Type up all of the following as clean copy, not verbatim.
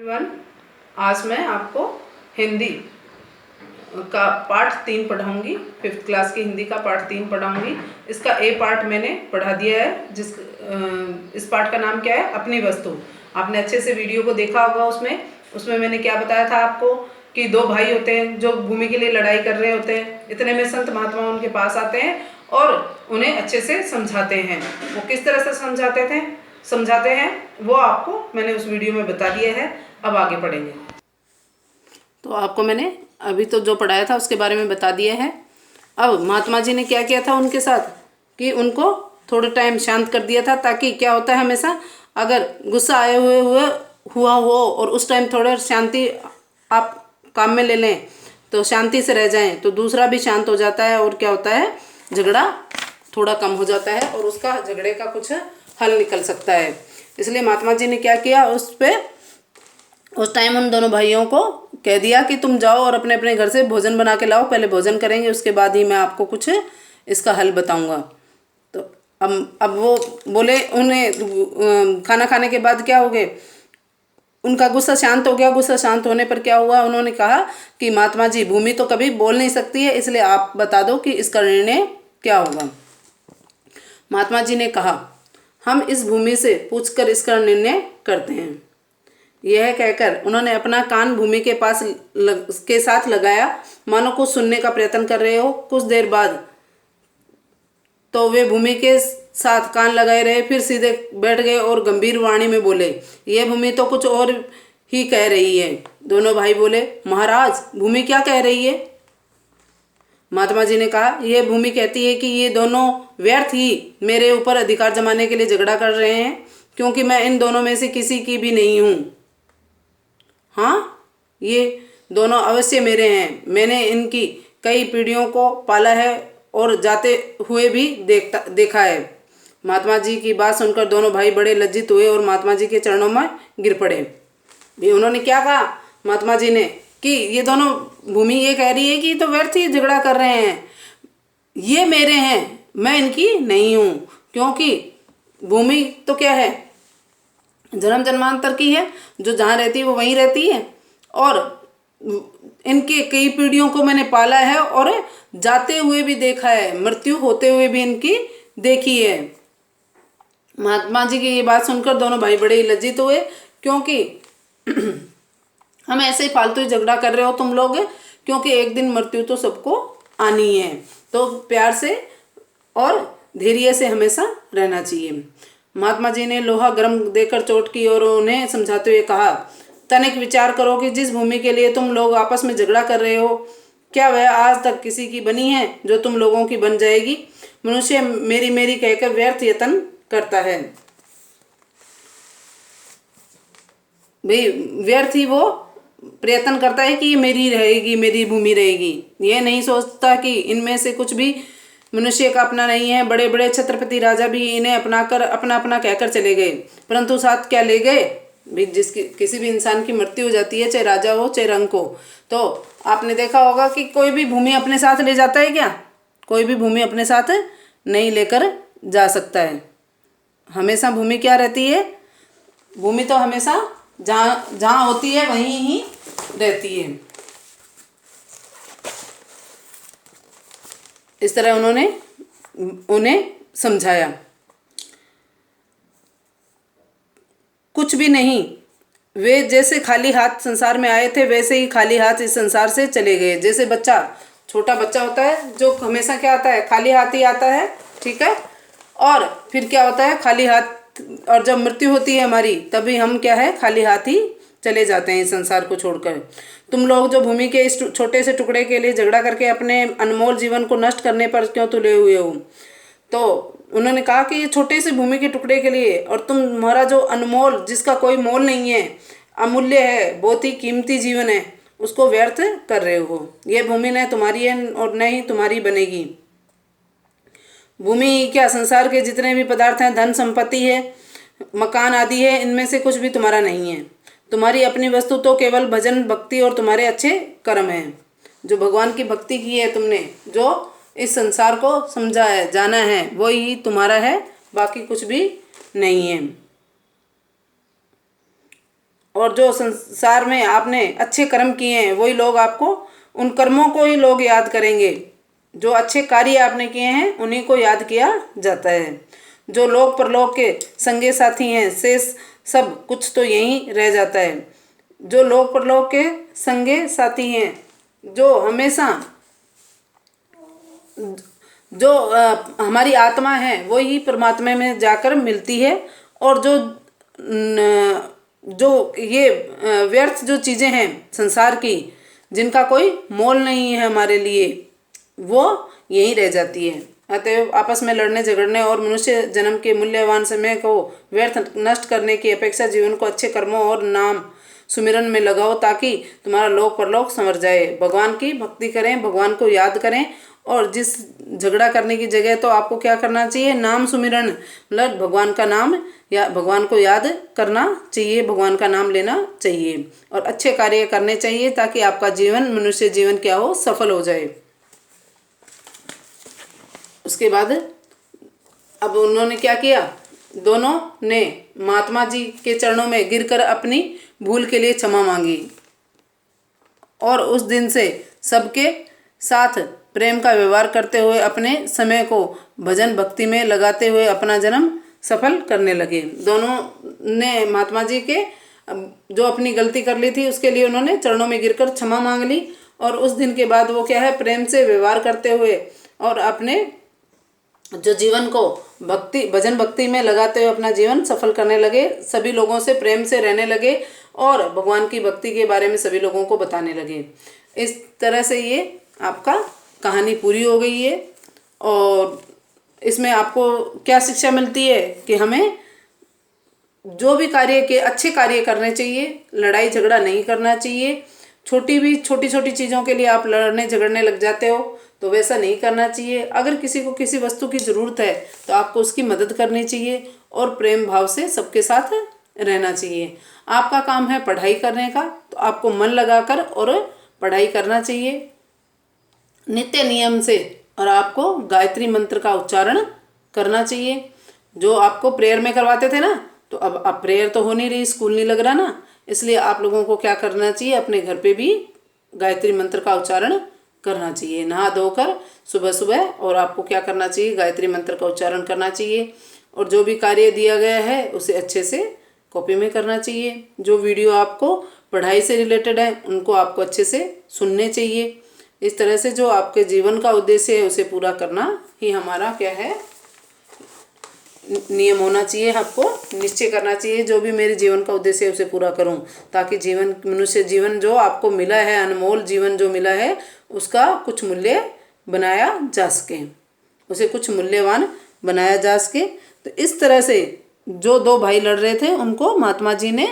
Everyone, आज मैं आपको हिंदी का पार्ट 3 पढ़ाऊंगी। 5th क्लास की हिंदी का पार्ट 3 पढ़ाऊंगी। इसका ए पार्ट मैंने पढ़ा दिया है। इस पार्ट का नाम क्या है? अपनी वस्तु। आपने अच्छे से वीडियो को देखा होगा। उसमें मैंने क्या बताया था आपको कि दो भाई होते हैं जो भूमि के लिए लड़ाई कर रहे होते हैं। इतने में संत महात्मा उनके पास आते हैं और उन्हें अच्छे से समझाते हैं। वो किस तरह से समझाते हैं वो आपको मैंने उस वीडियो में बता दिया है। अब आगे पढ़ेंगे। तो आपको मैंने अभी तो जो पढ़ाया था उसके बारे में बता दिया है। अब महात्मा जी ने क्या किया था उनके साथ कि उनको थोड़ा टाइम शांत कर दिया था, ताकि क्या होता है हमेशा अगर गुस्सा आए हुआ हो और उस टाइम थोड़ा शांति आप काम में ले लें तो शांति से रह जाएं तो दूसरा भी शांत हो जाता है और क्या होता है झगड़ा थोड़ा कम हो जाता है और उसका झगड़े का कुछ हल निकल सकता है। इसलिए महात्मा जी ने क्या किया, उस टाइम उन दोनों भाइयों को कह दिया कि तुम जाओ और अपने अपने घर से भोजन बना के लाओ। पहले भोजन करेंगे, उसके बाद ही मैं आपको कुछ इसका हल बताऊंगा। तो अब वो बोले, उन्हें खाना खाने के बाद क्या हो गए, उनका गुस्सा शांत हो गया। गुस्सा शांत होने पर क्या हुआ, उन्होंने कहा कि महात्मा जी भूमि तो कभी बोल नहीं सकती है, इसलिए आप बता दो कि इसका निर्णय क्या होगा। महात्मा जी ने कहा, हम इस भूमि से पूछकर इसका निर्णय करते हैं। यह कहकर उन्होंने अपना कान भूमि के पास के साथ लगाया, मानो कुछ सुनने का प्रयत्न कर रहे हो। कुछ देर बाद तो वे भूमि के साथ कान लगाए रहे, फिर सीधे बैठ गए और गंभीर वाणी में बोले, यह भूमि तो कुछ और ही कह रही है। दोनों भाई बोले, महाराज भूमि क्या कह रही है? महात्मा जी ने कहा, यह भूमि कहती है कि ये दोनों व्यर्थ ही मेरे ऊपर अधिकार जमाने के लिए झगड़ा कर रहे हैं, क्योंकि मैं इन दोनों में से किसी की भी नहीं हूँ। हाँ, ये दोनों अवश्य मेरे हैं। मैंने इनकी कई पीढ़ियों को पाला है और जाते हुए भी देखा है। महात्मा जी की बात सुनकर दोनों भाई बड़े लज्जित हुए और महात्मा जी के चरणों में गिर पड़े। भी उन्होंने क्या कहा महात्मा जी ने कि ये दोनों भूमि ये कह रही है कि तो व्यर्थ ही झगड़ा कर रहे हैं, ये मेरे हैं, मैं इनकी नहीं हूँ। क्योंकि भूमि तो क्या है, जन्म जन्मांतर की है, जो जहाँ रहती है वो वहीं रहती है और इनके कई पीढ़ियों को मैंने पाला है और जाते हुए भी देखा है, मृत्यु होते हुए भी इनकी देखी है। महात्मा जी की ये बात सुनकर दोनों भाई बड़े ही लज्जित हुए, क्योंकि हम ऐसे ही फालतू ही झगड़ा कर रहे हो तुम लोग, क्योंकि एक दिन मृत्यु तो सबको आनी है। तो प्यार से और धैर्य से हमेशा रहना चाहिए। महात्मा जी ने लोहा गर्म देकर चोट की और उन्हें समझाते हुए कहा, तनिक विचार करो कि जिस भूमि के लिए तुम लोग आपस में झगड़ा कर रहे हो, क्या वह आज तक किसी की बनी है जो तुम लोगों की बन जाएगी? मनुष्य मेरी मेरी कहकर व्यर्थ यत्न करता है। भाई व्यर्थ ही वो प्रयत्न करता है कि ये मेरी रहेगी, मेरी भूमि रहेगी। ये नहीं सोचता कि इनमें से कुछ भी मनुष्य का अपना नहीं है। बड़े बड़े छत्रपति राजा भी इन्हें अपनाकर अपना अपना कहकर चले गए, परंतु साथ क्या ले गए? भी किसी भी इंसान की मृत्यु हो जाती है, चाहे राजा हो चाहे रंक हो, तो आपने देखा होगा कि कोई भी भूमि अपने साथ ले जाता है क्या? कोई भी भूमि अपने साथ नहीं लेकर जा सकता है। हमेशा भूमि क्या रहती है? भूमि तो हमेशा जहाँ जहाँ होती है वहीं ही रहती है। इस तरह उन्होंने उन्हें समझाया। कुछ भी नहीं, वे जैसे खाली हाथ संसार में आए थे वैसे ही खाली हाथ इस संसार से चले गए। जैसे छोटा बच्चा होता है जो हमेशा क्या आता है, खाली हाथ ही आता है, ठीक है, और फिर क्या होता है खाली हाथ, और जब मृत्यु होती है हमारी तभी हम क्या है खाली हाथ ही चले जाते हैं इस संसार को छोड़कर। तुम लोग जो भूमि के इस छोटे से टुकड़े के लिए झगड़ा करके अपने अनमोल जीवन को नष्ट करने पर क्यों तुले हुए हो? तो उन्होंने कहा कि ये छोटे से भूमि के टुकड़े के लिए, और तुम्हारा जो अनमोल, जिसका कोई मोल नहीं है, अमूल्य है, बहुत ही कीमती जीवन है, उसको व्यर्थ कर रहे हो। ये भूमि न तुम्हारी है और न ही तुम्हारी बनेगी। भूमि क्या, संसार के जितने भी पदार्थ हैं, धन संपत्ति है, मकान आदि है, इनमें से कुछ भी तुम्हारा नहीं है। तुम्हारी अपनी वस्तु तो केवल भजन भक्ति और तुम्हारे अच्छे कर्म हैं। जो भगवान की भक्ति की है तुमने, जो इस संसार को समझा है, जाना है, वो ही तुम्हारा है, बाकी कुछ भी नहीं है। और जो संसार में आपने अच्छे कर्म किए हैं वही लोग आपको, उन कर्मों को ही लोग याद करेंगे। जो अच्छे कार्य आपने किए हैं उन्हीं को याद किया जाता है। जो लोक परलोक के संगे साथी हैं शेष सब कुछ तो यहीं रह जाता है। जो लोक परलोक के संगे साथी हैं, जो हमेशा जो हमारी आत्मा है वो ही परमात्मा में जाकर मिलती है। और जो ये व्यर्थ जो चीज़ें हैं संसार की, जिनका कोई मोल नहीं है हमारे लिए, वो यहीं रह जाती है। अतएव आपस में लड़ने झगड़ने और मनुष्य जन्म के मूल्यवान समय को व्यर्थ नष्ट करने की अपेक्षा जीवन को अच्छे कर्मों और नाम सुमिरन में लगाओ, ताकि तुम्हारा लोक परलोक संवर जाए। भगवान की भक्ति करें, भगवान को याद करें। और जिस झगड़ा करने की जगह तो आपको क्या करना चाहिए, नाम सुमिरन, मतलब भगवान का नाम या भगवान को याद करना चाहिए, भगवान का नाम लेना चाहिए और अच्छे कार्य करने चाहिए, ताकि आपका जीवन, मनुष्य जीवन क्या हो, सफल हो जाए। उसके बाद अब उन्होंने क्या किया, दोनों ने महात्मा जी के चरणों में गिरकर अपनी भूल के लिए क्षमा मांगी और उस दिन से सबके साथ प्रेम का व्यवहार करते हुए अपने समय को भजन भक्ति में लगाते हुए अपना जन्म सफल करने लगे। दोनों ने महात्मा जी के जो अपनी गलती कर ली थी उसके लिए उन्होंने चरणों में गिरकर क्षमा मांग ली और उस दिन के बाद वो क्या है, प्रेम से व्यवहार करते हुए और अपने जो जीवन को भक्ति भजन भक्ति में लगाते हुए अपना जीवन सफल करने लगे। सभी लोगों से प्रेम से रहने लगे और भगवान की भक्ति के बारे में सभी लोगों को बताने लगे। इस तरह से ये आपका कहानी पूरी हो गई है। और इसमें आपको क्या शिक्षा मिलती है कि हमें जो भी कार्य के अच्छे कार्य करने चाहिए, लड़ाई झगड़ा नहीं करना चाहिए। छोटी छोटी चीज़ों के लिए आप लड़ने झगड़ने लग जाते हो तो वैसा नहीं करना चाहिए। अगर किसी को किसी वस्तु की ज़रूरत है तो आपको उसकी मदद करनी चाहिए और प्रेम भाव से सबके साथ रहना चाहिए। आपका काम है पढ़ाई करने का, तो आपको मन लगाकर और पढ़ाई करना चाहिए नित्य नियम से, और आपको गायत्री मंत्र का उच्चारण करना चाहिए। जो आपको प्रेयर में करवाते थे ना, तो अब प्रेयर तो हो नहीं रही, स्कूल नहीं लग रहा ना, इसलिए आप लोगों को क्या करना चाहिए, अपने घर पे भी गायत्री मंत्र का उच्चारण करना चाहिए। नहा धोकर सुबह सुबह और आपको क्या करना चाहिए, गायत्री मंत्र का उच्चारण करना चाहिए। और जो भी कार्य दिया गया है उसे अच्छे से कॉपी में करना चाहिए। जो वीडियो आपको पढ़ाई से रिलेटेड है उनको आपको अच्छे से सुनने चाहिए। इस तरह से जो आपके जीवन का उद्देश्य है उसे पूरा करना ही हमारा क्या है, नियम होना चाहिए। आपको निश्चय करना चाहिए जो भी मेरे जीवन का उद्देश्य है उसे पूरा करूं, ताकि जीवन, मनुष्य जीवन जो आपको मिला है, अनमोल जीवन जो मिला है, उसका कुछ मूल्य बनाया जा सके, उसे कुछ मूल्यवान बनाया जा सके। तो इस तरह से जो दो भाई लड़ रहे थे उनको महात्मा जी ने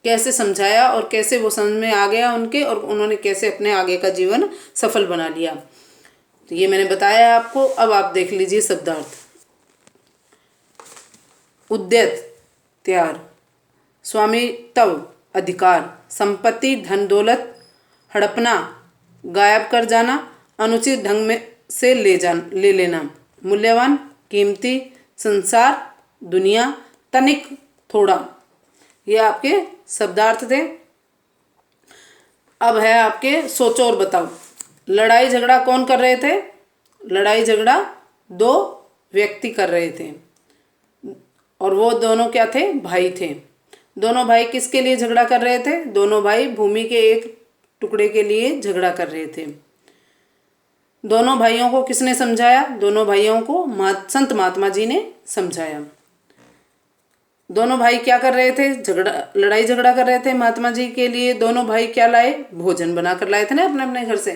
कैसे समझाया और कैसे वो समझ में आ गया उनके, और उन्होंने कैसे अपने आगे का जीवन सफल बना लिया, तो ये मैंने बताया आपको। अब आप देख लीजिए शब्दार्थ। उद्यत त्यार, स्वामित्व अधिकार, संपत्ति धन दौलत हड़पना, गायब कर जाना, अनुचित ढंग में से ले लेना, मूल्यवान कीमती, संसार दुनिया, तनिक थोड़ा, ये आपके शब्दार्थ थे। अब है आपके सोचो और बताओ। लड़ाई झगड़ा कौन कर रहे थे? लड़ाई झगड़ा दो व्यक्ति कर रहे थे और वो दोनों क्या थे? भाई थे। दोनों भाई किसके लिए झगड़ा कर रहे थे? दोनों भाई भूमि के एक टुकड़े के लिए झगड़ा कर रहे थे। दोनों भाइयों को किसने समझाया? दोनों भाइयों को संत महात्मा जी ने समझाया। दोनों भाई क्या कर रहे थे? लड़ाई झगड़ा कर रहे थे। महात्मा जी के लिए दोनों भाई क्या लाए? भोजन बना कर लाए थे ना अपने अपने घर से।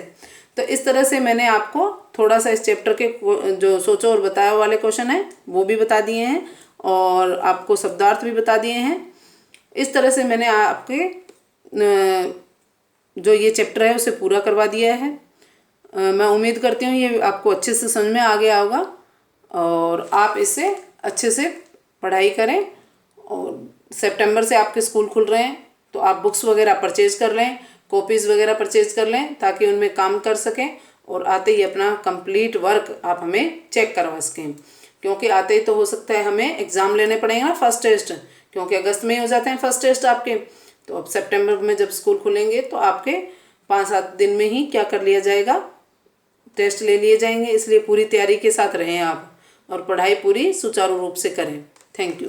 तो इस तरह से मैंने आपको थोड़ा सा इस चैप्टर के जो सोचो और बताओ वाले क्वेश्चन है वो भी बता दिए हैं और आपको शब्दार्थ भी बता दिए हैं। इस तरह से मैंने आपके जो ये चैप्टर है उसे पूरा करवा दिया है। मैं उम्मीद करती हूँ ये आपको अच्छे से समझ में आ गया होगा और आप इससे अच्छे से पढ़ाई करें। और सितंबर से आपके स्कूल खुल रहे हैं तो आप बुक्स वगैरह परचेज कर लें, कॉपीज़ वगैरह परचेज कर लें ताकि उनमें काम कर सकें और आते ही अपना कंप्लीट वर्क आप हमें चेक करवा सकें। क्योंकि आते ही तो हो सकता है हमें एग्ज़ाम लेने पड़ेंगे ना, फर्स्ट टेस्ट, क्योंकि अगस्त में ही हो जाते हैं फर्स्ट टेस्ट आपके। तो अब सितंबर में जब स्कूल खुलेंगे तो आपके 5-7 दिन में ही क्या कर लिया जाएगा, टेस्ट ले लिए जाएंगे। इसलिए पूरी तैयारी के साथ रहें आप और पढ़ाई पूरी सुचारू रूप से करें। Thank you.